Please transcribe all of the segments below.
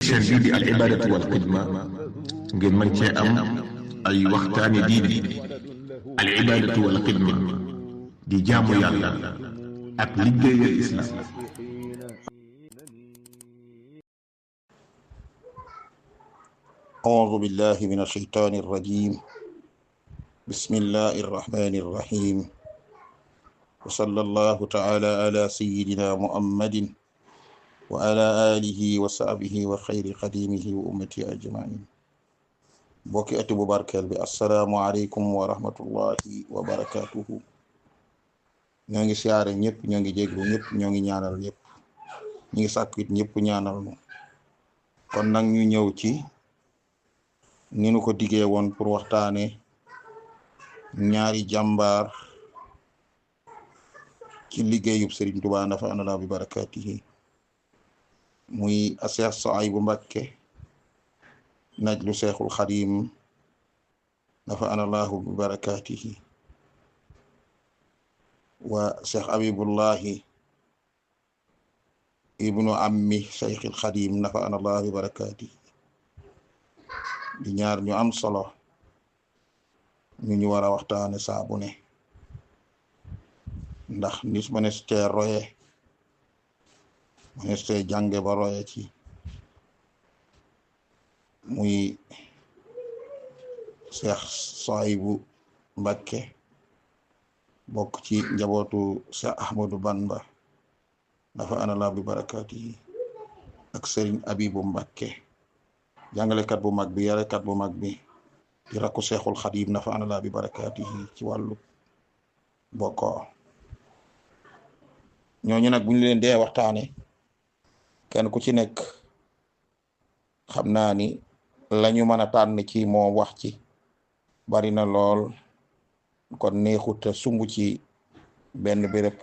chaîne bii di al ibadatu wal xidma ngeen mën cee am ay waxtaani diine. al ibadatu wal xidma di jaamu yàlla ak liggéeyal islam. أعوذ بالله من الشيطان الرجيم بسم الله الرحمن الرحيم وصلى الله تعالى على سيدنا محمد وعلى آله وصحبه وخير خديمه وأمته أجمعين bokki ati bu barkeel bi assalaamu aleykum wa rahmatullahi wa barakatuhu. ñoo ngi siyaare ñëpp, ñoo ngi jéglu ñëpp, ñoo ngi ñaanal ñëpp, ñi ngi sàkku it ñëpp ñaanal nu. kon nag ñu ñëw ci ni nu ko diggee woon pour waxtaane ñaari jàmbaar ci liggéeyub Sëriñ Tuubaa nafa'ana Allaahu bi barakaatihi, muy Seex Suhaybu Mbàkke najlu Seexul Xadiim nafa'ana Allaahu bi barakaatihi, wa Seex Abibullahi ibnu ammi Seexul Xadiim nafa'ana Allaahu bi barakaatihi. di ñaar ñu am solo ñu war a waxtaane saa bu ne, ndax nit mënees cee roye, mënees cee jànge ba roye ci, muy Seex Suhaybu Mbàkke bokk ci njabootu Seex Ahmadu Bamba nafa'ana Allaahu bi barakaatihi, ak Sëriñ Abibu Mbàkke jàngalekat bu mag bi, yarekat bu mag bi, di rakku Seexul Xadiim nafa'ana Allaahu bi barakaatihi ci wàllu bokkoo. ñooñu nag bu ñu leen dee waxtaane, kenn ku ci nekk xam naa ni lañu mën a tànn ci moom wax ci bari na lool, kon neexut a sumb ci benn béréb,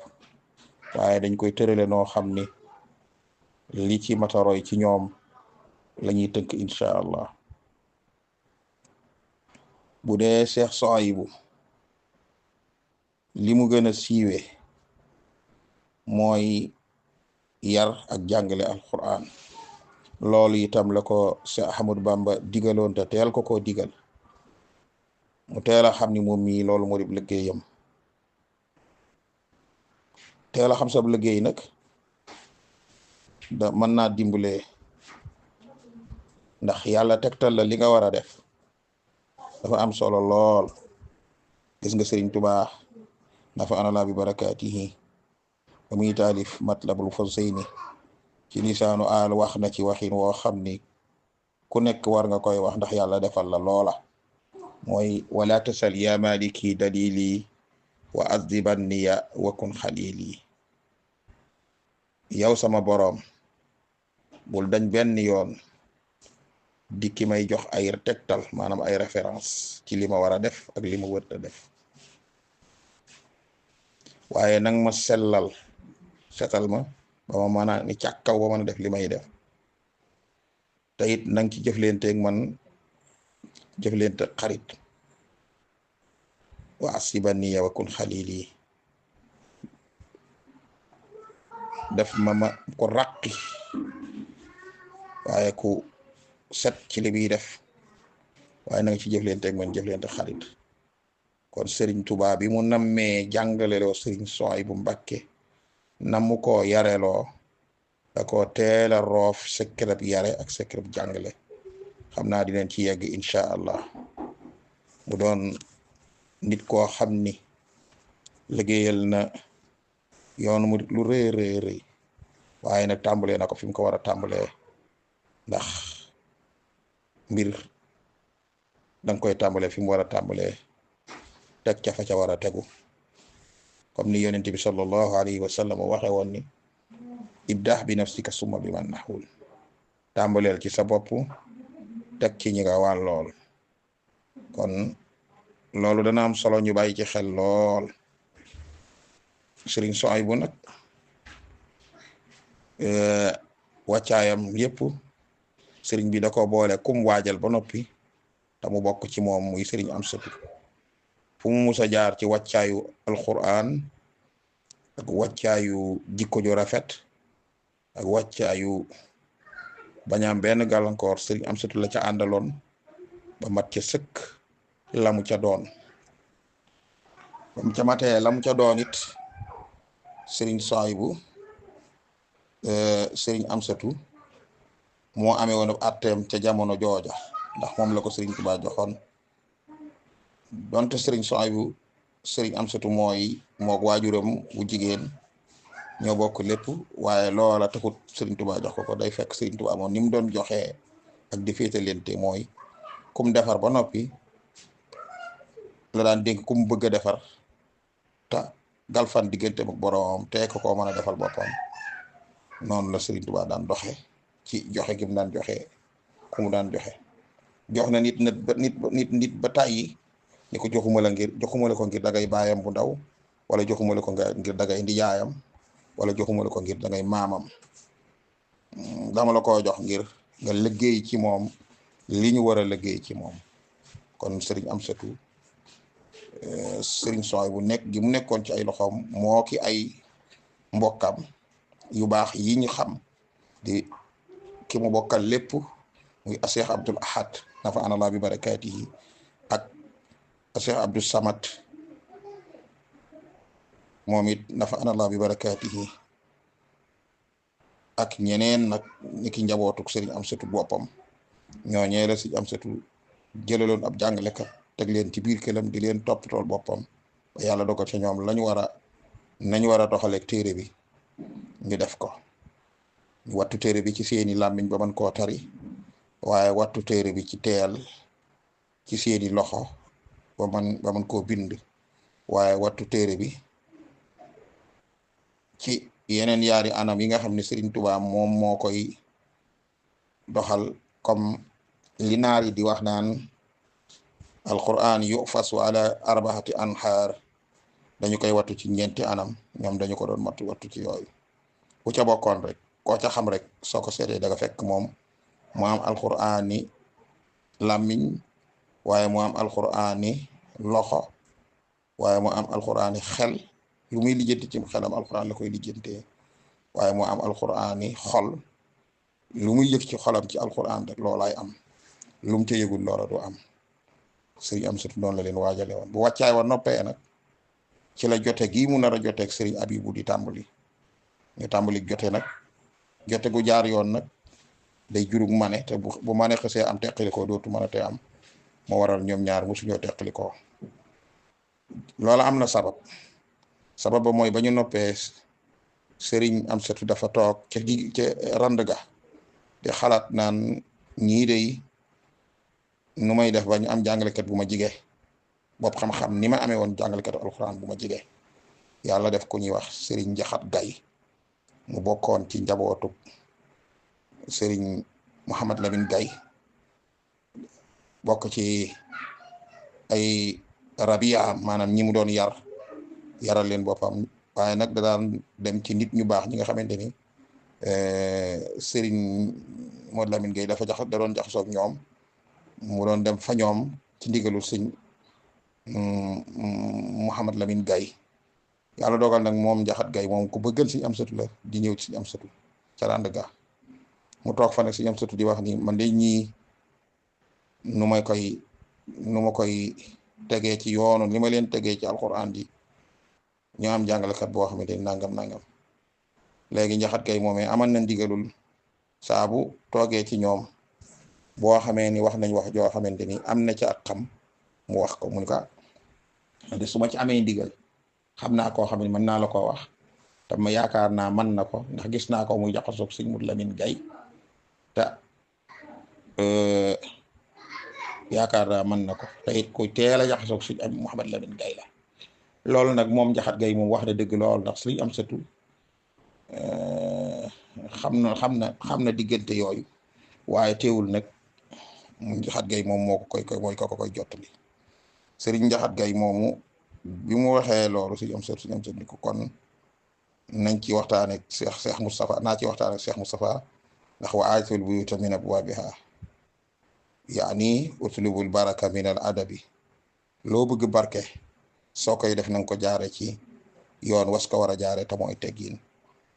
waaye dañ koy tërale noo xam ni li ci mataroy ci ñoom lañuy tënk incha allah. bu dee Seex Suhaybu li mu gën a siiwe mooy yar ak jàngale alquran. loolu itam la ko Seex Ahmadu Bamba digaloon te teel ko digal, mu teel a xam ni moom mii loolu moo di liggéeyam. teel a xam sab liggéey nag da mën naa dimbale, ndax yàlla tegtal la li nga war a def dafa am solo lool. gis nga Sëriñ Tuubaa nafa'ana Allaahu bi barakaatihi ba muy taalif Matlabul Fawzayni ci lisaanu aal wax na ci waxin woo xam ni ku nekk war nga koy wax, ndax yàlla defal la loola. mooy wala tasal ya maliki dalili wa azdibanniya wa kun xalili. yow sama boroom bul dañ benn yoon di ki may jox ay tegtal, maanaam ay référence ci li ma war a def ak li ma wërta def, waaye nang ma setal ma ba ma mën a ni càkkaw ba mën a def li may def, te it nang ci jëflenteeg man jëflente xarit. wa asibaniya wa kun xalili, def ma ko raqi, waaye ku set ci li muy def, waaye na nga ci jëflenteeg man jëflente xarit. kon Sëriñ Tuubaa bi mu nammee jàngaleloo Sëriñ Suhaybu Mbàkke namu ko yareloo, da ko teel a roof secret yare ak secret jàngale. xam naa dinañ ci yegg incha allah. mu doon nit koo xam ni liggéeyal na yoonu mu lu rëy rëy rëy, waaye nag tàmbalee na ko fi mu ko war a tàmbalee, ndax mbir danga koy tàmbalee fi mu war a tàmbalee, teg ca fa ca war a tegu, comme ni yonent bi sallallahu alayhi wa sallam waxe woon ni ibdah bi nafsika summa bi man nahul. tàmbaleel ci sa bopp, teg ci ñi nga wàllool. kon loolu dana am solo ñu bàyyi ci xel lool. Sëriñ Suhaybu nag wàccaayam yépp sëriñ bi da ko boole kum waajal ba noppi te mu bokk ci moom, muy Sëriñ Amsatu. fu mu musa jaar ci wàccaayu alquran ak wàccaayu jikko ju rafet ak wàccaayu bañ am benn gàllankoor sëriñ Amsatu la ca àndaloon ba mat ca sëkk la mu ca doon ba mu ca matee la mu ca doon it sëriñ Suwaybu sëriñ Amsatu moo amee woon atteem ca jamono jooja ndax moom la ko sëriñ Tuubaa joxoon donte sëriñ Suwaybu sëriñ Amsatu moog waajuram bu jigéen ñoo bokk lépp waaye loola taxut sëriñ Tuubaa jox ko day fekk sëriñ Tuubaa moom ni mu doon joxee ak di féetalente mooy kum defar ba noppi la daan dénk kum bëgg a defar te galfan diggante ak boroomam te ko mën a defal boppam noonu la sëriñ Tuubaa daan doxe ci joxe gi mu daan joxe ku mu daan joxe jox na nit ba tàyyi ni ko joxuma la ko ngir dagay baayam bu ndaw wala joxuma la ko ngir dagay ndi yaayam wala joxuma la ko ngir dangay maamam dama la ko jox ngir nga liggéey ci moom li ñu war a liggéey ci moom kon sëriñ Amsatu sëriñ Suwaybu gi mu nekkoon ci ay loxoom moo ki ay mbokkam yu baax yi ñu xam di ki mu bokkal lépp muy Cheikh Abdul Ahad nafa anallah bi barakaatihi ak Cheikh Abdou Samad moom it nafa anallah bi barakaatihi ak ñeneen nag ñi ki njabootuk sëriñ Amsatu boppam ñooñee la sëriñ Amsatu jëlaloon ab jàngalekat teg leen ci biir këlam di leen toppatool boppam ba yàlla dogal ci ñoom nañu war a doxaleeg téere bi ñu def ko ñu wattu téere bi ci seeni làmmiñ ba mën koo tari waaye wattu téere bi ci teel ci seeni loxo ba mën koo bind waaye wattu téere bi ci yeneen yaari anam yi nga xam ne Sëriñ Tuubaa moom moo koy doxal comme li naar yi di wax naan alquran yufasu ala arbaati anhaar dañu koy wattu ci ñeenti anam ñoom dañu ko doon wattu ci yooyu ku ca bokkoon rek koo ca xam rek soo ko seetee da nga fekk moom mu am alqurani làmmiñ waaye mu am alqurani loxo waaye mu am alqurani xel lu muy lijjanti ci xelam alquran la koy lijjantee waaye mu am alqurani xol lu muy yëg ci xolam ci alquran rek loolaay am lu mu ca yëgul loola du am sëriñ Amsatu noonu la leen waajale woon bu wàccaay wa noppee nag ci la jote gii mu nar a joteeg sëriñ Abibu di tàmbali ñu tàmbali jote nag jote gu jaar yoon nag day jurug mane te bu mane xësee am teqalikoo dootu mën a te am moo waral ñoom ñaar mosuñoo teqalikoo loola am na sabab ba mooy ba ñu noppee sëriñ Amsatu dafa toog ca rand ga di xalaat naan ñii day nu may def ba ñu am jàngalekat bu ma jige bopp xam-xam ni ma amee woon jàngalekatu alxuraan bu ma jige yàlla def ku ñuy wax sëriñ Njaxat Gay mu bokkoon ci njabootu sëriñ Mouhamad Lamine Gay bokk ci ay rabia maanaam ñi mu doon yaral leen boppam waaye nag da daan dem ci nit ñu baax ñi nga xamante ni sëriñ Mouhamad Lamine Gay da doon jaxasoog ñoom mu doon dem fa ñoom ci ndigalul sëñ Mouhamad Lamine Gay yàlla dogal nag moom Njaxat Gay moom ku bëggal sëñ Amsatu la di ñëw ci sëñ Amsatu ca rand ga mu toog fa nag sëñ Amsatu di wax ni man de ñii nu ma koy tegee ci yoonu li ma leen tegee ci alquran ji ñu am jàngalekat boo xamante ni nangam léegi Njaxat Gay moomee amal na ndigalul saabu toogee ci ñoom boo xamee ni wax nañ wax joo xamante ni am na ca ak xam mu wax ko mun ka de su ma ci amee ndigal xam naa koo xam ne mën naa la koo wax te ma yaakaar naa mën na ko ndax gis naa ko muy jaxasoog sëñ Mouhamad Lamine Gay te yaakaar naa mën na ko te it ku teel a jaxasoog sëñ Mouhamad Lamine Gay la loolu nag moom Njaxat Gay moom wax na dëgg lool ndax sëñ Amsatu xam na diggante yooyu waaye teewul nag mu Njaxat Gay moom moo ko koy jottali sëriñ Njaxat Gay moomu bi mu waxee loolu sëñ Amsatu ni ko kon nañ ci waxtaan ak Cheikh Moustapha naa ci waxtaan ak Cheikh Moustapha ndax wa aatul buyuuta min abwaabiha yaani utlubul baraka min al adabi loo bëgg barke soo koy def nanga ko jaare ci yoon was ko war a jaare te mooy teggin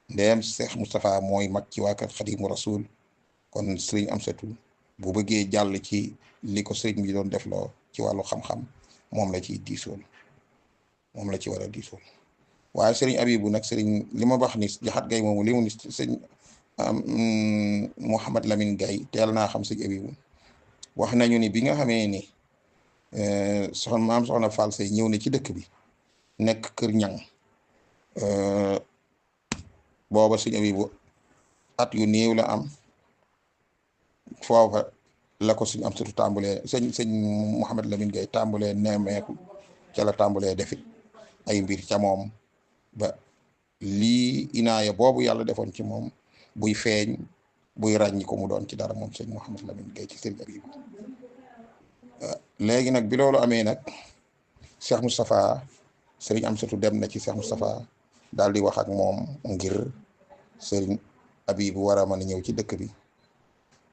ndeem Cheikh Moustapha mooy mag ci waa kër Xadimu Rasul kon sëriñ Amsatu bu bëggee jàll ci li ko sëriñ bi doon def loo ci wàllu xam-xam moom la ciy diisool moom la ci war a diisool waaye sëriñ Abibu nag sëriñ li ma wax ni jaxat gay moomu li mu ni sëñ Mouhamad Lamine Gaye teel naa xam sëñ Abibu wax nañu ni bi nga xamee ni soxna Fall Sey ñëw na ci dëkk bi nekk kër ñang booba sëñ Abibu at yu néew la am foofa la ko sëñ Amsatu tàmbulee sëñ Mouhamad Lamine Gaye tàmbulee nemmeeku ca la tàmbulee defit ay mbir ca moom ba lii inaaya boobu yàlla defoon ci moom buy feeñ buy ràññi ko mu doon ci dara moom sëñ Mouhamad Lamine Gaye ci sëriñ Abibu léegi nag bi loolu amee nag Cheikh Moustapha sëriñ Amsatu dem na ci Cheikh Moustapha daal di wax ak moom ngir sëriñ Abibu war a mën a ñëw ci dëkk bi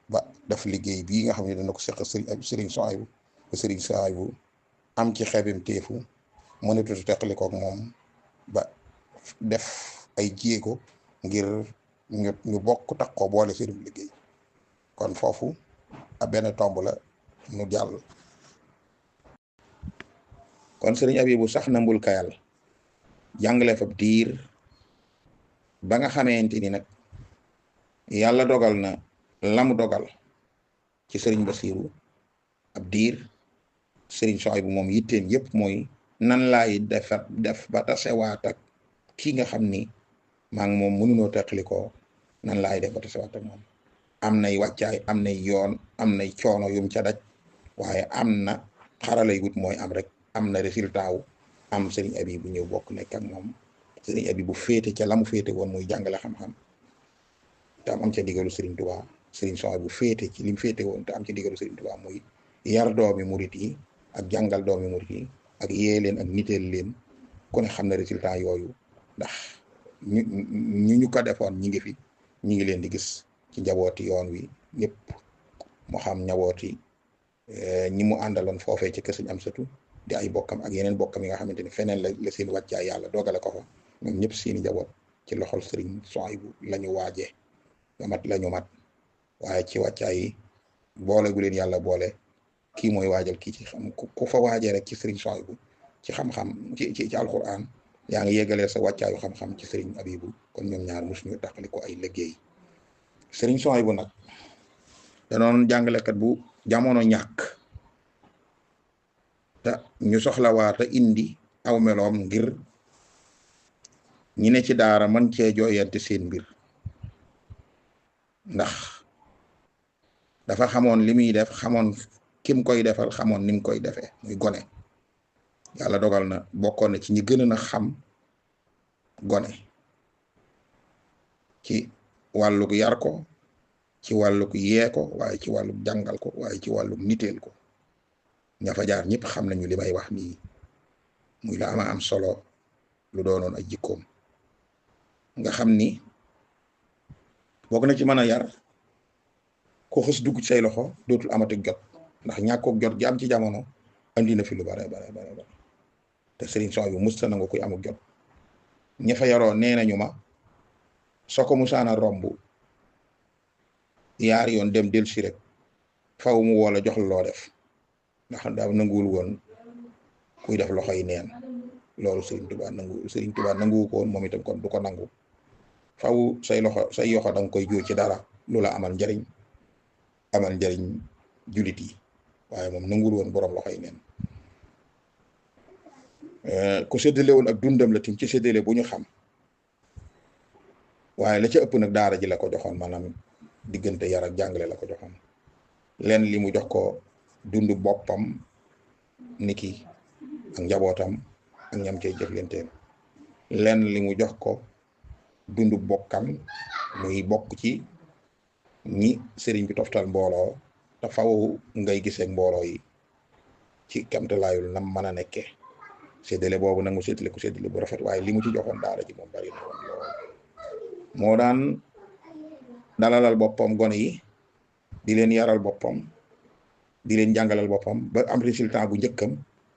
ba def liggéey bii nga xam ne dana ko seq sëriñ Souhaïbou ba sëriñ Souhaïbou am ci xeebim teefu mënatutu teqali koog moom ba def ay jéego ngir ñu bokk tax ko boole sëriñ liggéey kon foofu a benn tomb la nu jàll kon sëriñ Abibu sax na mbul kayal jàngale fa diir ba nga xamante ni nag yàlla dogal na lamu dogal ci sëriñ Basiiru ab diir sëriñ Souhaïbou moom yitteem yëpp mooy nan laay def ba tasewaat ak kii nga xam ni maa ngi moom mënunoo teqali ko nan laay def ba tasewaat ak moom am nay wàccaay am nay yoon am nay coono yum ca daj waaye am na xaralay wut mooy am rek am na résultat wu am sëriñ Abibu ñëw bokk nekk ak moom sëriñ Abibu féete ca la mu féete woon muy jàngale xam-xam te am ca digalu sëriñ Tuubaa sëriñ Souhaïbou féete ci li mu féete woon te am ci digalu sëriñ Tuubaa muy yar doomi murit yi ak jàngal doomi murit yi ak yee leen ak niteel leen ku ne xam na résultat yooyu ndax ñu ko defoon ñi ngi fi ñi ngi leen di gis ci njabooti yoon wi ñëpp moo xam njabooti ñi mu àndaloon foofee ci kër sëñ Amsatu di ay bokkam ak yeneen bokkam yi nga xamante ni feneen la seen wàccaay yàlla dogale ko fa ñoom ñëpp seeni njaboot ci loxol sëriñ Souhaïbou la ñu waajee nga mat la ñu mat waaye ci wàccaay yi boole gu leen yàlla boole kii mooy waajal kii ci xam ku fa waajee rek ci sëriñ Souhaïbou ci xam-xam ci alquran yaa ngi yeggalee sa wàccaayu xam-xam ci sëriñ Abibu kon ñoom ñaar mosuñu tàqali ko ay liggéey sëriñ Souhaïbou nag danoon jàngalekat bu jamono ñàkk te ñu soxlawaata indi aw meloom ngir ñi ne ci daara man cee jooyante seen mbir ndax dafa xamoon li muy def xamoon kim koy defal xamoon ni mu koy defee muy gone yàlla dogal na bokkoon na ci ñi gën a xam gone ci wàllug yar ko ci wàllug yee ko waaye ci wàllug jàngal ko waaye ci wàllug niteel ko ña fa jaar ñëpp xam nañu li may wax nii muy la ama am solo lu doonoon ay jikkoom nga xam ni bokk na ci mën a yar ko xës dugg ci say loxo dootul amati jot ndax ñàkkook jot gi am ci jamono andi na fi lu bare te sëriñ Souhaïbou musta nangu koy amuk jot ña fa yaroo nee nañu ma soo ko musaana romb yaar yoon dem del si rek faw mu woola jox la loo def ndax daa nanguwul woon kuy def loxo yi neen loolu sëriñ Tuubaa nanguwu ko woon moom itam kon du ko nangu faw say yoxo da nga koy jóor ci dara lu la amal njariñ julit yi waaye moom nanguwul woon borom loxo yi neen ku séddale woon ak dundam la tim ci séddale bu ñu xam waaye la ca ëpp nag daara ji la ko joxoon maanaam diggante yar ak jàngale la ko joxoon leen li mu jox ko dundu boppam niki ak njabootam ak ñam cay jëflanteel leen li mu jox ko dundu bokkam muy bokk ci ñi sëriñ bi toftal mbooloo te faw ngay gisee mbooloo yi ci kamtalaayul nam mën a nekkee séddale boobu nag mu séddale ko séddale bu rafet waaye li mu ci joxoon daara ji moom bari na woon lool moo daan dalalal boppam gone yi di leen yaral boppam di leen jàngalal boppam ba am résultat bu njëkkam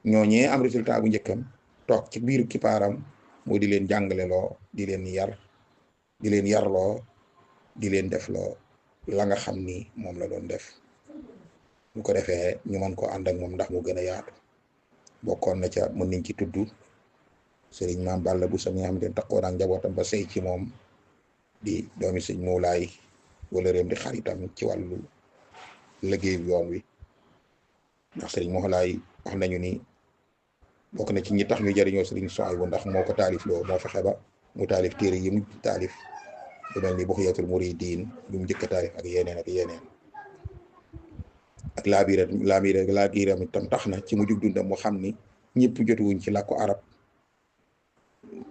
ñooñee am résultat bu njëkkam toog ci biir kipaaram moo di leen jàngale loo di leen yar di leen yarloo di leen def loo la nga xam ni moom la doon def bu ko defee ñu mën koo ànd ak moom ndax mu gën a yaatu. bokkoon na ca mën nañ ci tudd sëriñ Maam Balla Bousso mi nga xamante ne taxoon ak njabootam ba sëy ci moom di doomi sëñ Moulaay wala réem di xaritam ci wàllu liggéey yoon wi ndax sëriñ Moulaay wax nañu ni bokk na ci ñi tax ñu jëriñoo sëriñ Souhaïbou ndax moo ko taalif loo moo fexe ba mu taalif téere yi mu taalif lu mel ni Bughyatul Muridiin bi mu njëkk a taalif ak yeneen ak laabiram itam tax na ci mujjug dundam mu xam ni ñëpp jotuwuñ ci làkku arab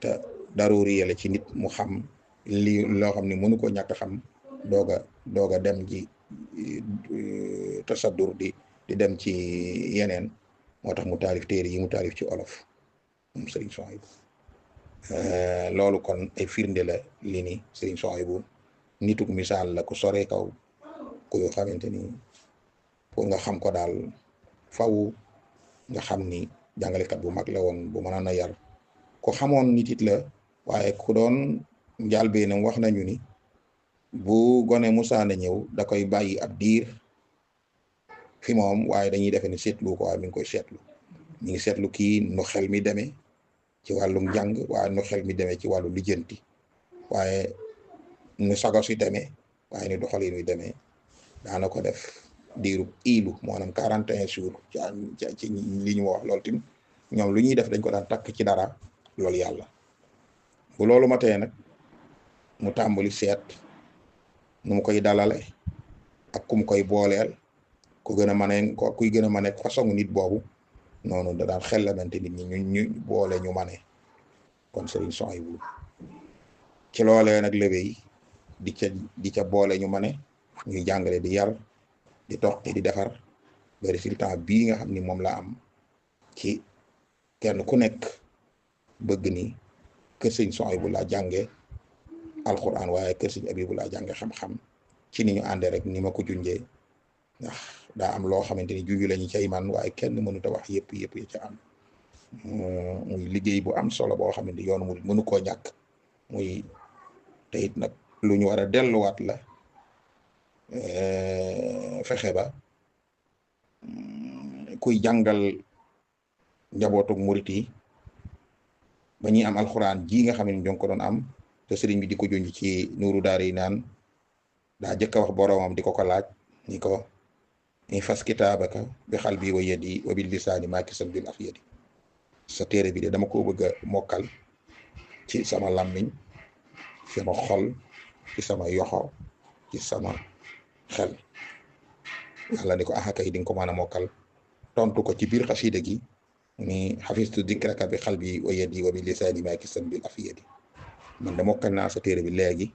te daruuri la ci nit mu xam loo xam ni mënu ko ñàkk xam doog a dem ji tasaddur di dem ci yeneen moo tax mu taalif téere yi mu taalif ci olof moom Serigne Souhaïbou loolu kon ay firnde la li ni Serigne Souhaïbou nituk misaal la ku sore kaw ku yoo xamante ni pour nga xam ko daal faw nga xam ni jàngalekat bu mag la woon bu mënoon a yar ko xamoon nit it la waaye ku doon njàlbéenam wax nañu ni bu gone musaana ñëw da koy bàyyi ab diir fi moom waaye dañuy defe ni seetlu ko waaye mi ngi koy seetlu mi ngi seetlu kii nu xel mi demee ci wàllum njàng waaye nu xel mi demee ci wàllu lijjanti waaye nu sago si demee waaye ni doxalin wi demee daana ko def diirub iilu maanaam 41 jours ci li ñu wax loolu tim ñoom lu ñuy def dañ ko daan takk ci dara loolu yàlla bu loolu ma tee nag mu tàmbali seet nu mu koy dalale ak ku mu koy booleel ku gën a mane kuy gën a mane façon nit boobu noonu da daan xellamante nit ñi ñu boole ñu mane kon Serigne Souhaïbou ci loolee nag lébéy di ca boole ñu mane ñuy jàngale di yar di toqi di defar ba résultat bii nga xam ni moom la am ci kenn ku nekk bëgg ni kër Serigne Souhaïbou laa jànge alquran waaye kër Serigne Abibou laa jànge xam-xam ci ni ñu àndee rek ni ma ko junjee ndax daa am loo xamante ni juju lañu cay man waaye kenn mënut a wax yëpp ya ca am muy liggéey bu am solo boo xamante ni yoonu mu mënu koo ñàkk muy te it nag lu ñu war a delluwaat la fexe ba kuy jàngal njabootug murit yi ba ñuy am alxuraan ji nga xam ne ñoo ko doon am te sëriñ bi di ko junj ci nuuru daara yi naan daa jëkk a wax boroomam di ko laaj ni ko ni fas kitaabaka bi xal bi wa yadi wa bil lisaani maakisan bil afyadi sa téere bi de dama ko bëgg a mokkal ci sama làmmiñ sama xol ci sama yoxo ci sama xel yàlla ni ko kay di nga ko mën a mokkal tontu ko ci biir xasida gi ni xafistu dikraka bi xal bi wa yadi wa bil lisaani maakisan bil afyadi man de mokkal naa sa téere bi léegi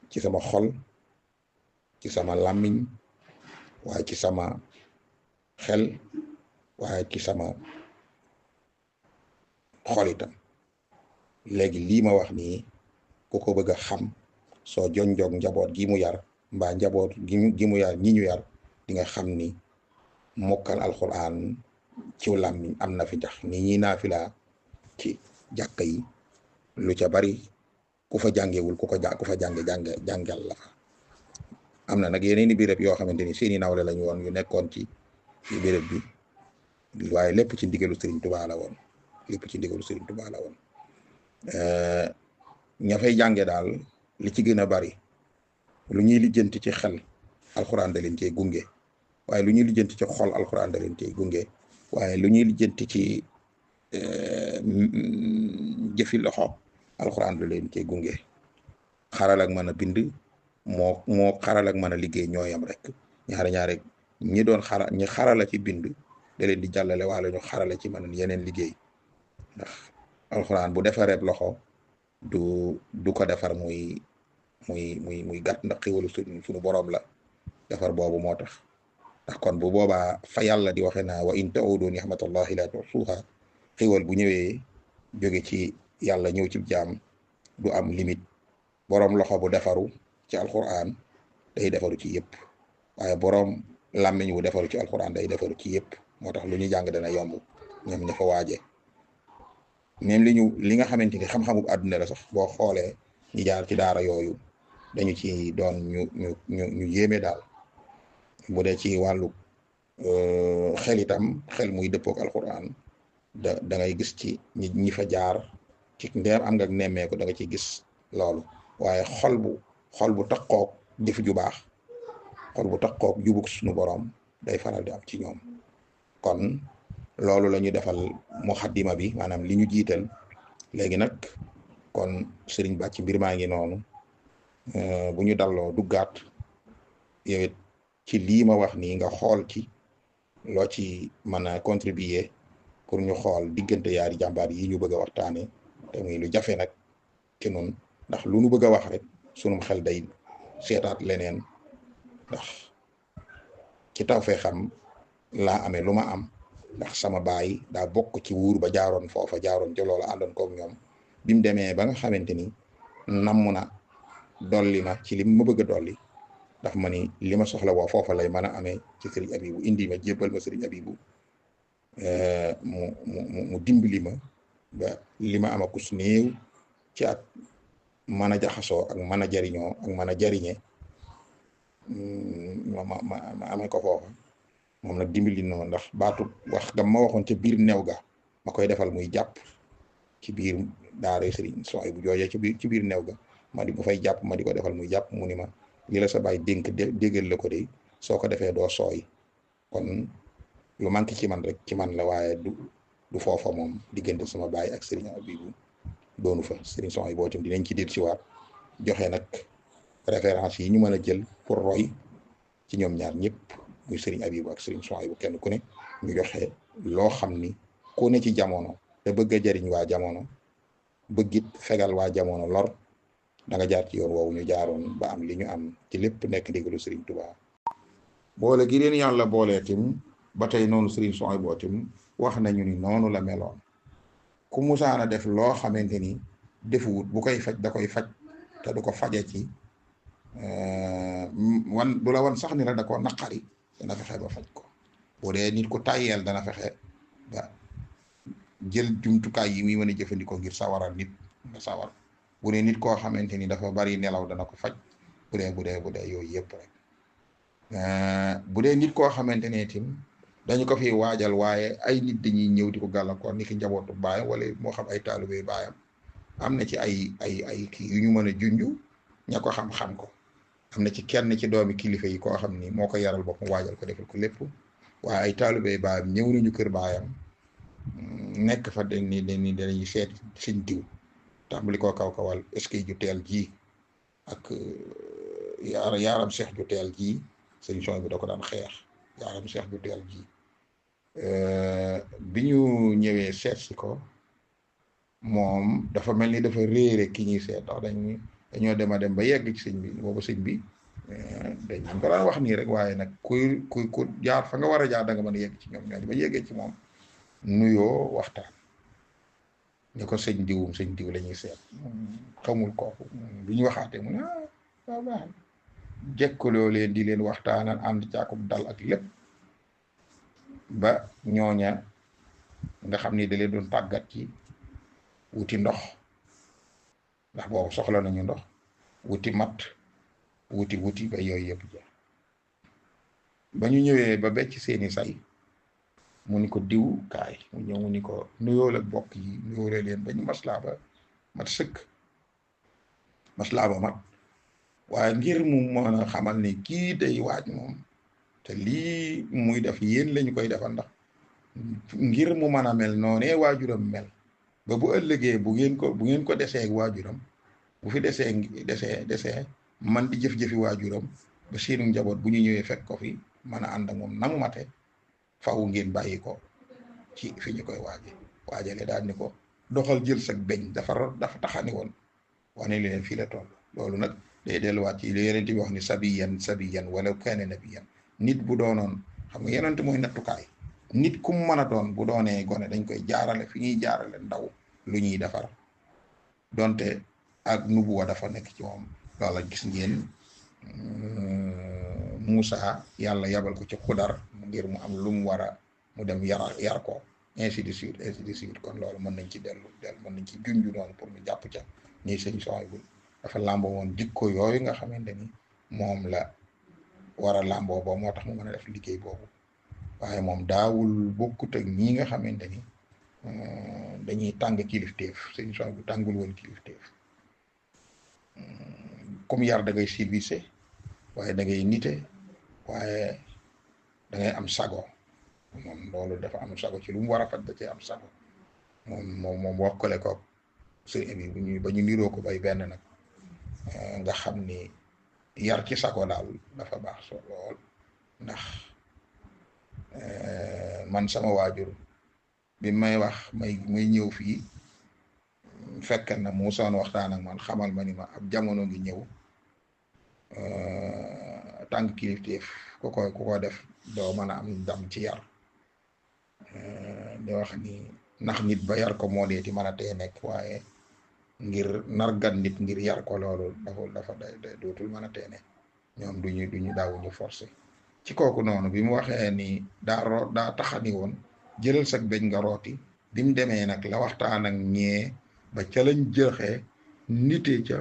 ci sama xol ci sama làmmiñ waaye ci sama xel waaye ci sama xol itam léegi lii ma wax nii ku ko bëgg a xam soo jonjoog njaboot gi mu yar mbaa njaboot gi mu yar ñi ñu yar di nga xam ni mokkal alxuraan ci làmmiñ am na fi tax ni ñi naafila ci jàkka yi lu ca bari ku fa jàngewul ku fa jàngal la fa am na nag yeneen i béréb yoo xamante ni seeni nawle lañu woon yu nekkoon ci béréb bi waaye lépp ci ndigalu Serigne Touba la woon ña fay jànge daal li ci gën a bari lu ñuy lijjanti ci xel alxuraan da leen cey gunge waaye lu ñuy lijjanti ci xol alxuraan da leen cey gunge waaye lu ñuy lijjanti ci jëfi loxo alxuraan da leen cey gunge xaral ak mën a bind moo xaral ak mën a liggéey ñooyam rek ñaare ñi doon ñi xarala ci bind da leen di jàllale wala ñu xarala ci mën yeneen liggéey ndax alxuraan bu defareeb loxo du ko defar muy gàtt ndax xiwalu suñu boroom la defar boobu moo tax ndax kon bu boobaa fa yàlla di waxe naa wa in ta'udu ni'matallahi la tuhsuha xiwal bu ñëwee jóge ci yàlla ñëw ci jaam du am limite boroom loxo bu defaru ci alxuraan day defaru ci yëpp waaye boroom làmmiñ bu defaru ci alxuraan day defaru ci yëpp moo tax lu ñu jàng dana yomb ñoom ña fa waaje même li nga xamante ni xam-xamu àdduna la sax boo xoolee ñi jaar ci daara yooyu dañu ci doon ñu yéeme daal. bu dee ci wàllu xel itam xel muy dëppook alquran da ngay gis ci ñi fa jaar ci ndeem am nga nemmeeku da nga ciy gis loolu. waaye xol bu taqoog jëf ju baax, xol bu taqoog jubug suñu borom day faral di am ci ñoom. kon loolu la ñu defal muxaddima bi, maanaam li ñu jiital. léegi nag kon sëriñ Bàcc mbir maa ngi noonu. bu ñu dalloo duggaat yow it ci lii ma wax nii nga xool ci loo ci mën a contribuer pour ñu xool diggante yaari jàmbaar yi ñu bëgg a waxtaane te muy lu jafe nag ci nun, ndax lu nu bëgg a wax rek sunum xel day seetaat leneen. ndax ci taw fee xam laa amee lu ma am, ndax sama baay daa bokk ci wuur ba jaaroon foofa, jaaroon ci loolu àndoon koog ñoom. bi mu demee ba nga xamante ni namm na dolli ma ci li ma bëgg a dolli, ndax ma ni li ma soxla woo foofa lay mën a amee ci sëriñ Abibu, indi ma jébbal ma sëriñ Abibu mu dimbali ma ba li ma amakus néew ci ak mën a jaxasoo ak mën a jariñoo ak mën a jariñe ma amee ko foofa. moom nag dimbali noonu, ndax baatu wax gam ma waxoon ca biir new ga ma koy defal muy jàpp ci biir daara sëriñ sooy bu joojee ci biir new ga ma di bu fay jàpp ma di ko defal muy jàpp. mu ni ma li la sa baay dénk déggal la ko de soo ko defee doo sooy. kon lu manqué ci man rek ci man la, waaye du foofa moom diggante sama baay ak sëriñ Abibu doonu fa. sëriñ sooy boo tam dinañ ci dir si waat joxe nag référence yi ñu mën a jël pour roy ci ñoom ñaar ñëpp, muy sëriñ Abibu ak sëriñ sooy bu kenn ku ne ñu joxe loo xam ni ku ne ci jamono te bëgg a jariñ waa jamono, bëggit fegal waa jamono lor, da nga jaar ci yoon woowu ñu jaaroon ba am li ñu am ci lépp nekk ndigalu sëriñ Tuubaa. boole gi leen yàlla boolee tim ba tey noonu sëriñ sooy boo tim wax nañu ni noonu la meloon. ku musaana def loo xamante ni defuwut bu koy faj da koy faj te du ko faje ci du la wan sax ni la da ko naqari, dana fexe ba faj ko. bu dee nit ku tàyyeel dana fexe ba jël jumtukaay yi muy mën a jëfandikoo ngir sawaral nit nga sawar. bu dee nit koo xamante ni dafa bari nelaw dana ko faj. bu dee yooyu yëpp rek. bu dee nit koo xamante ne tim dañu ko fi waajal waaye ay nit dañuy ñëw di ko gàllankoor, ni ki njabootu baayam wala moo xam ay taalube baayam, am na ci ay kii yu ñu mën a junj ña ko xam ko. am na ci kenn ci doomi kilifa yi koo xam ni moo ko yaral boppam waajal ko defal ko lépp, waaye ay taalube baayam ñëw nañu kër baayam nekk fa dañuy seet sëñ diw, tàmbali koo kaw-kawal est-ce que ju teel ji ak yaaram seex ju teel ji sëriñ son bi da ko daan xeex. yaaram seex ju teel ji bi ñu ñëwee seet si ko, moom dafa mel ni dafa réere ki ñuy seet, ndax dañoo dem ba yegg ci sëñ bi. boobu sëñ bi dañ ko daan wax nii rek, waaye nag ku jaar fa nga war a jaar da nga mën a yegg ci ñoom ñooñu. ba yeggee ci moom nuyoo waxtaan ni ko sëñ diw la ñuy seet, xamul kooku. bi ñu waxaatee mu ne waaw baax na, jekkaloo leen di leen waxtaanal ànd caakub dal ak lépp ba ñooña nga xam ni da leen doon tàggat ci wuti ndox, ndax boobu soxla nañu ndox, wuti mat, wuti ba yooyu yëpp jeex. ba ñu ñëwee ba becc seeni say mu ni ko diw kaay, mu ñëw mu ni ko nuyoo la bokk yi, nuyoo leen ba ñu maslaa ba mat sëkk, maslaa ba mat. waaye ngir mu mën a xamal ni kii day waaj moom te lii muy def yéen lañu koy defal, ndax ngir mu mën a mel noonee waajuram mel ba bu ëllëgee bu ngeen ko desee ak waajuram, bu fi desee man di jëf-jëfi waajuram ba seenu njaboot bu ñu ñëwee fekk ko fi mën a ànd ak moom namu mate, faw ngeen bàyyi ko ci fi ñu koy waajale daal ni ko doxal jël sag beñ dafa taxani woon wane leen fii la toll. loolu nag day delluwaat ci li yonent bi wax ni sabiyan wala kaana nabiyan. nit bu doonoon, xam nga yonent mooy nattukaay, nit ku mu mën a doon bu doonee gone dañ koy jaarale fi ñuy jaarale ndaw lu ñuy defar, donte ak nubuwa dafa nekk ci moom. loola gis ngeen Moussa yàlla yabal ko ci Xudar ngir mu am lu mu war a mu dem yar ko, ainsi de suite. kon loolu mën nañ ci mën nañ ci junju noonu pour ñu jàpp ca ni sëñ Suhaybu dafa làmboo woon jikko yooyu nga xamante ni moom la war a làmboo boobu moo tax mu mën a def liggéey boobu waaye moom daawul bokkut ak ñi nga xamante ni dañuy tàng kilifteef sëñ Sohaybu bu tàngul woon kilifteef comme yar da ngay civilisé waaye da ngay nite waaye da ngay am sago moom loolu dafa am sago ci lu mu war a faj da cee am sago moom wokkale ko sëñ bi ba ñu niroo ko bay benn nag nga xam ni yar ci sago daal dafa baax so lool ndax man sama waajur bi may wax may ñëw fii fekk na mu soon waxtaan ak man xamal ma ni ma ab jamono ngi ñëw tànk kilifteef ku ko def doo mën a am ndam ci yar di wax ni ndax nit ba yar ko moo deeti mën a tee nekk waaye ngir nargat nit ngir yar ko loolu dafa dootul mën a tee nekk ñoom duñu daawuñu forcé ci kooku noonu bi mu waxee ni daa taxani woon jëlal sag beñ nga rooti bi mu demee nag la waxtaan ak ñee ba ca lañ jëxee nite ca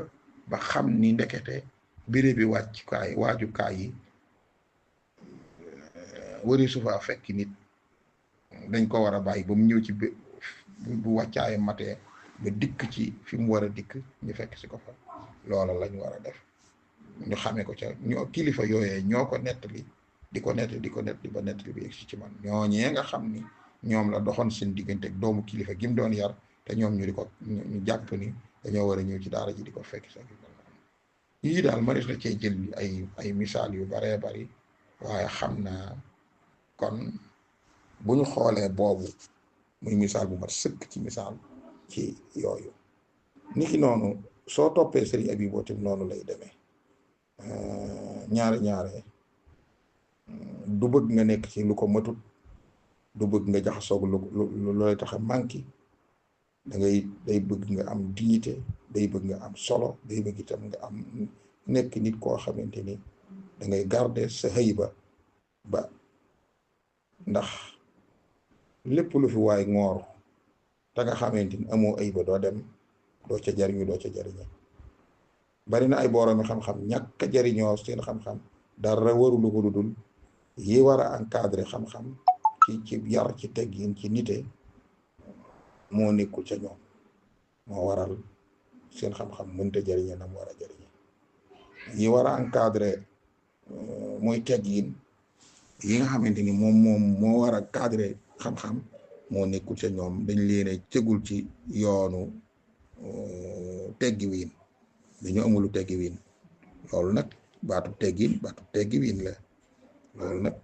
ba xam ni ndekete béré bi waajukaay yi wari su fa fekk nit dañ ko war a bàyyi ba mu ñëw ci bu wàccaayam matee ba dikk ci fi mu war a dikk ñu fekk si ko fa loola lañ war a def ñu xamee ko ca ñoo kilifa yooyee ñoo ko nettali di ko nettali ba nettali bi egsi ci man ñooñee nga xam ni ñoom la doxoon seen diggante ak doomu kilifa gi mu doon yar te ñoom ñu jàpp ni dañoo war a ñëw ci daara ji di ko fekk sa yii daal maris la cee jël ay misaal yu baree bari waaye xam naa kon bu ñu xoolee boobu muy misaal bu mat sëkk ci misaal ci yooyu niki noonu soo toppee Sëriñ Abibu tam noonu lay demee ñaare du bëgg nga nekk ci lu ko matut du bëgg nga jaxasoog lu lay tax a manqué day bëgg nga am dignité day bëgg nga am solo day bëgg itam nga am nekk nit koo xamante ni da ngay garder sa hëyba ba ndax lépp lu fi waay ngoor te nga xamante ni amoo ayba doo dem doo ca jariñu doo ca jariñe bari na ay boroomi xam-xam ñàkk a jariñoo seen xam-xam dara warulu ko lu dul yi war a encadrer xam-xam ci yar ci teggin ci nite moo nekkul ca ñoom moo waral seen xam-xam mënta jariñe na mu war a jariñe yi war a encadrer mooy teggin yi nga xamante ni moom moo war a cadrer xam-xam moo nekkul ca ñoom dañ leen a cëgul ci yoonu teggi wiin dañu amulu teggi wiin loolu nag baatu teggi wiin la loolu nag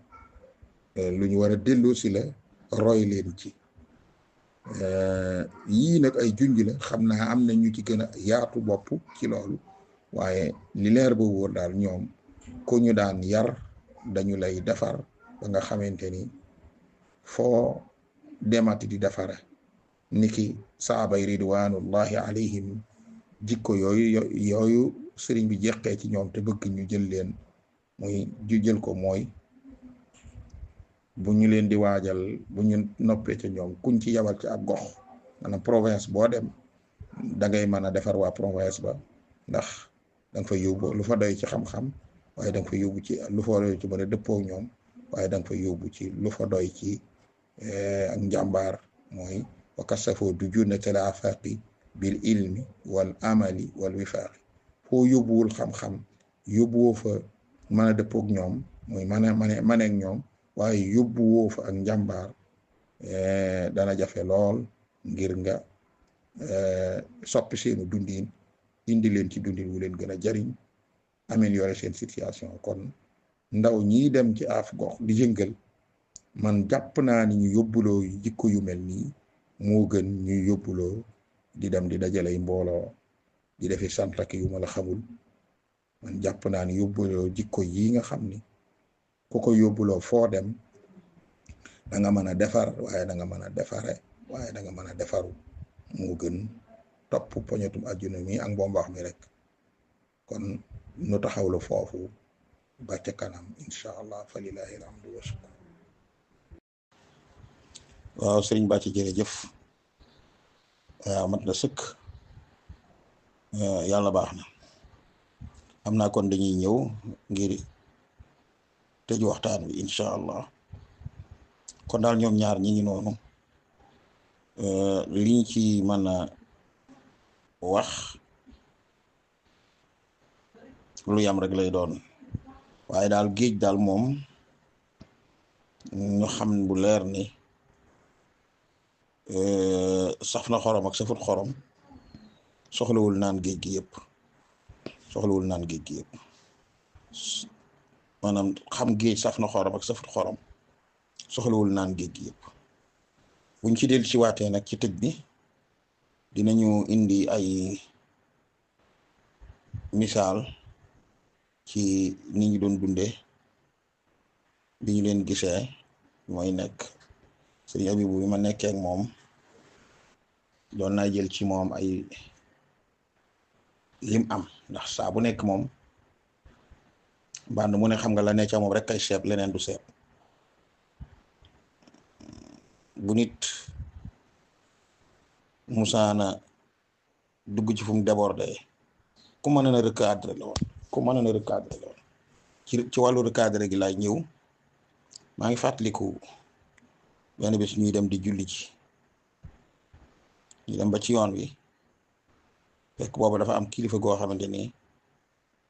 lu ñu war a delloo si la roy leen ci yii nag ay junj la xam naa am na ñu ci gën a yaatu bopp ci loolu waaye li leer ba wóor daal ñoom ku ñu daan yar dañu lay defar ba nga xamante ni foo demati di defare niki saabay ridwanullahi alayhim jikko yooyu sëriñ bi jeqee ci ñoom te bëgg ñu jël leen muy ju jël ko mooy bu ñu leen di waajal bu ñu noppee ca ñoom kuñ ci yabal ci ab gox maanaam province boo dem da ngay mën a defar waa province ba ndax da nga fa yóbbu lu fa doy ci xam-xam waaye da nga fa yóbbu ci lu fa doy ci mën a dëppoo ak ñoom waaye da nga fa yóbbu ci lu fa doy ci ak njàmbaar mooy wa kasafoo du junnatal afaqi bil ilmi wal amali wal wifaaqi foo yóbbuwul xam-xam yóbbuwoo fa mën a dëppoo ak ñoom mooy mane ak ñoom waaye yóbbuwoo fa ak njàmbaar dana jafe lool ngir nga soppi seenu dundin indi leen ci dundin wu leen gën a jariñ améliorer seen situation kon ndaw ñi dem ci af gox di yëngal man jàpp naa ni ñu yóbbuloo jikko yu mel nii moo gën ñuy yóbbuloo di dem di dajalay mbooloo di defi santak yu ma la xamul man jàpp naa ni yóbbuloo jikko yi nga xam ni ku ko yóbbuloo foo dem da nga mën a defar waaye da nga mën a defare waaye da nga mën a defaru moo gën topp poñetum àdduna mi ak mbombax mi rek kon nu taxawlu foofu ba ca kanam incha allah fa lillahi alhamdu wa shukr. waaw sëriñ Bàcci jërëjëf waaw mat na sëkk yàlla baax na. am naa kon dañuy ñëw ngir tëj waxtaan wi incha allah kon daal ñoom ñaar ñi ngi noonu liñ ci mën a wax lu yam rek lay doon waaye daal géej daal moom ñu xam bu leer ni saf na xorom ak safut xorom soxlawul naan géej gi yëpp soxlawul naan géej gi yëpp maanaam xam géej saf na xorom ak safut xorom soxlawul naan géej gi yëpp buñ ci del ci waatee nag ci tëj bi dinañu indi ay misaal ci ni ñu doon dundee bi ñu leen gisee mooy nekk sëriñ Abibu bi ma nekkee ak moom doon naa jël ci moom ay lim am ndax saa bu nekk moom band mu ne xam nga la ne ca moom rek kay seet leneen du seet bu nit musaana dugg ci fu mu débordé ku mën na recadré la woon ku mën na recadré la woon ci wàllu recadré gi laay ñëw maa ngi fàttaliku benn bés ñuy dem di julli ji ñu dem ba ci yoon wi fekk boobu dafa am kilifa goo xamante ni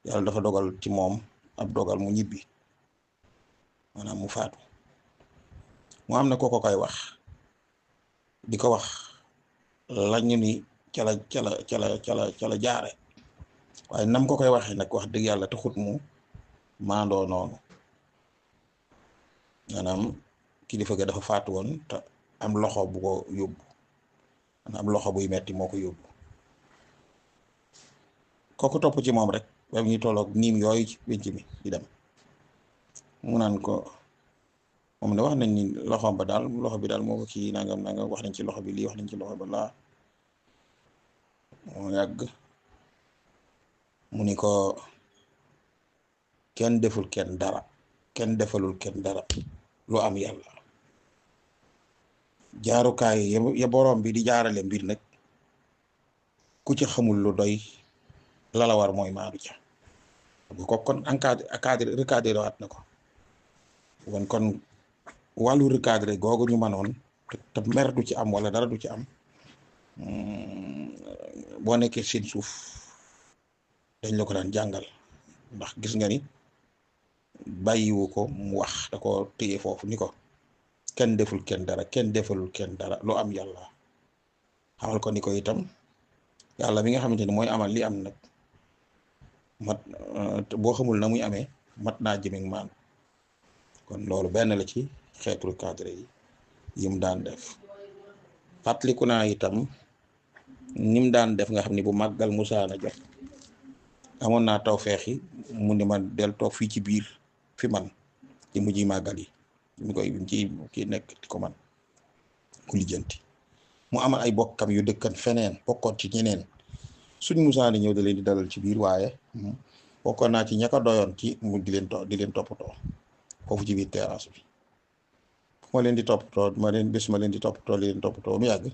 yàlla dafa dogal ci moom ab dogal mu ñibbi maanaam mu faatu mu am na kooko koy wax di ko wax lañu ni cala jaare waaye nam ko koy waxee nag wax dëgg yàlla taxut mu maandoo noonu maanaam kilifa ga dafa faatu woon te am loxo bu ko yóbbu maanaam loxo buy metti moo ko yóbbu kooku topp ci moom rek ba ñuy tolloog niim yooyu ci pénc mi di dem mu naan ko moom ne wax nañ ni loxoom ba daal loxo bi daal moo ko kii nangam wax nañ ci loxo bi lii wax nañ ci loxo ba laa moo yàgg mu ni ko kenn deful kenn dara kenn defalul kenn dara lu am yàlla jaarukaay ya borom bi di jaarale mbir nag ku ci xamul lu doy la la war mooy maadu ca ko kon encadré recadré waat na ko kon wàllu recadré googu ñu mënoon te mer du ci am wala dara du ci am boo nekkee seen suuf dañ la ko daan jàngal ndax gis nga ni bàyyiwu ko mu wax da ko téye foofu ni ko kenn deful kenn dara kenn defalul kenn dara lu am yàlla xamal ko ni ko itam yàlla mi nga xamante ni mooy amal li am nag mat boo xamul na muy amee mat naa jëmeeg maan kon loolu benn la ci xeetu cadre yi yim daan def fàttaliku naa itam nim daan def nga xam ni bu màggal musaana jot amoon naa taw feexi mu ni ma del toog fii ci biir fi man ci mujj màggal yi ñu koy ci kii nekk di ko man ku lijjanti mu amal ay bokkam yu dëkkan feneen bokkoon ci ñeneen suñ musaani ñëw da leen di dalal ci biir waaye bokkoon naa ci ñaka doyoon ci mu di leen toppatoo foofu ci biir terrasse bi fu ma leen di toppatoo ma leen di toppatoo mu yàgg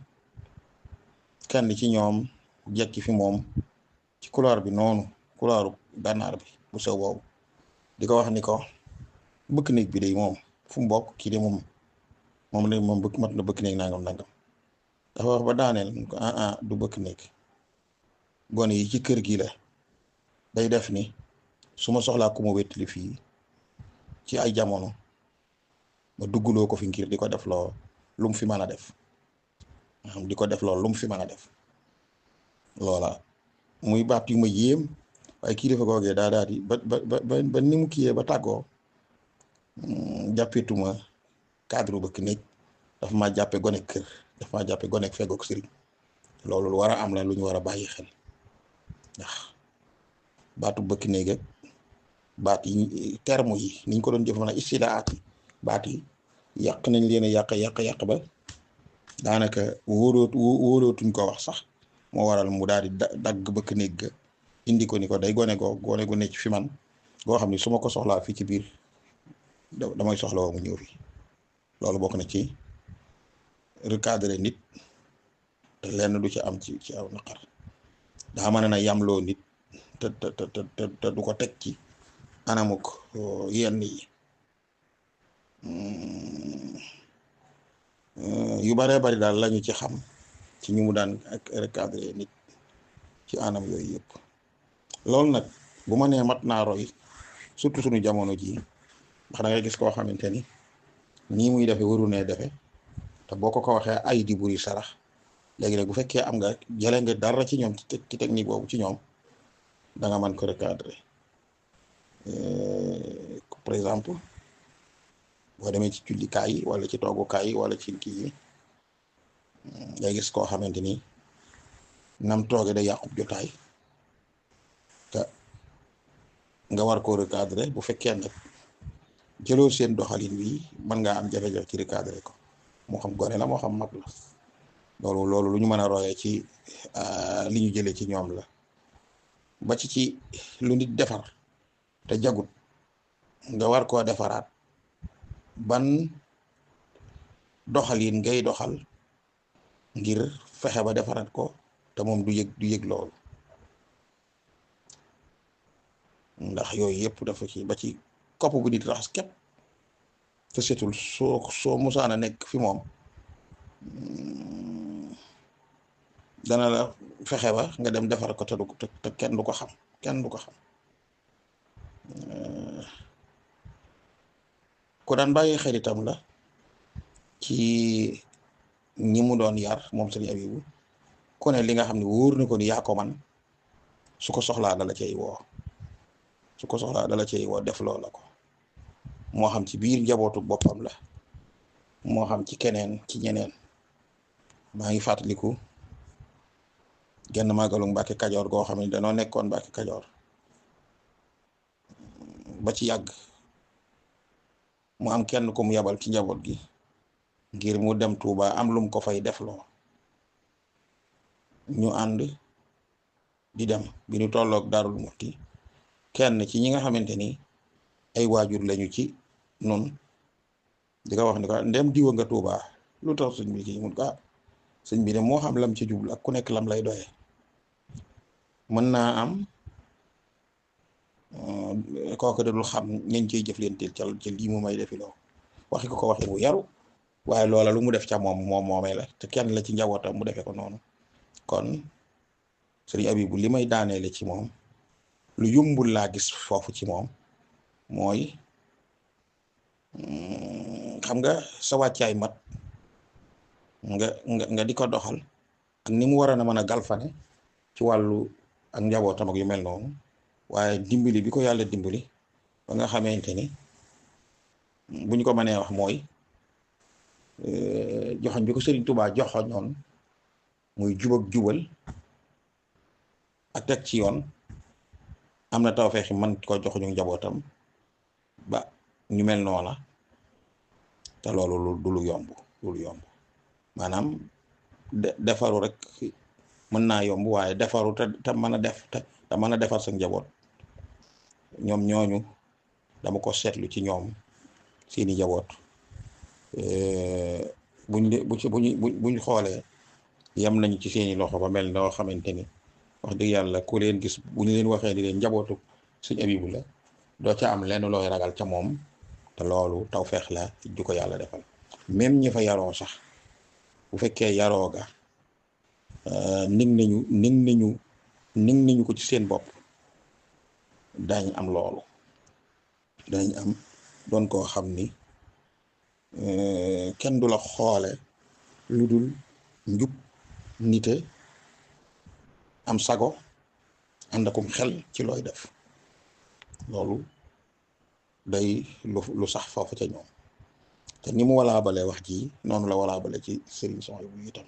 kenn ci ñoom jekki fi moom ci couloir bi noonu couloiru gànnaar bi bu sew boobu di ko wax ni ko bëkk néeg bi de moom fu mu bokk kii de moom la moom bëkk mat na bëkk néeg nangam dafa wax ba daaneel ko du bëkk néeg gone yi ci kër gi la day def ni su ma soxlaa ku ma wéttali fii ci ay jamono ma dugguloo ko fi ngir di ko def loo lu mu fi mën a def di ko def loolu lu mu fi mën a def loola muy baat yu ma yéem waaye kii dafa googee daal di ba ni mu kiyee ba tàggoo jàppetuma cadre bëkk néeg dafa maa jàppe gone kër dafa maa jàppe gone feggoog sëriñ loolu lu war a am la lu ñu war a bàyyi xel ndax baatu bëkk néeg ak baat yi terme yi niñ ko doon jëf mën a istilaat yi baat yi yàq nañ leen a yàq ba daanaka wóolootuñ ko wax sax moo waral mu daal di dagg bëkk néeg ga indi ko ni ko day gone gu nekk fi man goo xam ne su ma ko soxlaa fii ci biir damay soxla woo mu ñëw fi loolu bokk na ci recadrer nit te lenn du ci am ci aw naqar daa mën na yamloo nit te du ko teg ci anamuk yenn yi yu baree bari daal lañu ci xam ci ñu mu daan ak recadré nit ci anam yooyu yëpp. loolu nag bu ma nee mat naa roy surtout suñu jamono jii ndax da ngay gis koo xamante ni nii muy defe waru nee defe te boo ko waxee ay di buri sarax léegi nag bu fekkee am nga jëlee nga dara ci ñoom ci technique boobu ci ñoom da nga mën ko recadrer par exemple boo demee ci jullikaay yi wala ci toogukaay yi wala ci kii yi ngay gis koo xamante ni nam tooge da yàqub jotaay te nga war koo recadrer bu fekkee nag jëloo seen doxalin wi mën ngaa am jafe-jafe ci recadrer ko moo xam gone la moo xam mag la loolu lu ñu mën a royee ci li ñu jëlee ci ñoom la ba ci lu nit defar te jagut nga war koo defaraat ban doxalin ngay doxal ngir fexe ba defaraat ko te moom du yëg loolu ndax yooyu yëpp dafa ci ba ci kopp bu nit raxas képp te setul soo musaana nekk fi moom dana la fexe ba nga dem defar ko te kenn du ko xam ku daan bàyyi xel itam la ci ñi mu doon yar moom sëriñ Abibu ku ne li nga xam ne wóor na ko ni yaa ko man su ko soxlaa dala cay woo def loola ko moo xam ci biir njabootu boppam la moo xam ci keneen ci ñeneen maa ngi fàttaliku genn màggalu Mbàkke Kajoor goo xam ne danoo nekkoon Mbàkke Kajoor ba ci yàgg mu am kenn ku mu yabal ci njaboot gi ngir mu dem Tuuba am lum ko fay defloo ñu ànd di dem bi ñu tolloog Daarul Muxti kenn ci ñi nga xamante ni ay waajur lañu ci nun di ko wax ni ko ndem diwa nga Tuuba lu tax sëñ bi ci mun ko sëñ bi de moo xam lam ci jublu ak ku nekk lam lay doyee mën naa am kooku dadul xam ñañ ciy jëflanteel ca lii mu may defiloo waxi ko waxi bu yaru waaye loola lu mu def ca moomee la te kenn la ci njabootam mu defee ko noonu kon sëriñ Abibu li may daaneele ci moom lu yumbul laa gis foofu ci moom mooy xam nga sa wàccaay mat nga di ko doxal ak ni mu war a mën a galfane ci wàllu ak njabootam ak yu mel noonu waaye dimbali bi ko yàlla dimbali ba nga xamante ni buñ ko mënee wax mooy joxoñ bi ko Sëriñ Tuubaa joxoñoon muy jubal ak teg ci yoon am na tawfeex man ko joxuñu njabootam ba ñu mel noona te loolu du lu yomb maanaam defaru rek mën naa yomb waaye defaru te mën a def te mën a defar sa njaboot ñoom ñooñu dama ko seetlu ci ñoom seeni njaboot buñ xoolee yem nañu ci seeni loxo ba mel noo xamante ni wax dëgg yàlla ku leen gis bu ñu leen waxee di leen njabootu Sëñ Abibu la doo ca am lenn looy ragal ca moom te loolu tawfeex la ju ko yàlla defal même ñi fa yaroo sax bu fekkee yaroo ga ning nañu ko ci seen bopp dañ am loolu dañ am doon koo xam ni kenn du la xoole lu dul njub nite am sago ànd akum xel ci looy def loolu day lu sax foofu ca ñoom te ni mu walaa bale wax ji noonu la walaa bale ci sëriñ Souhaïbou itam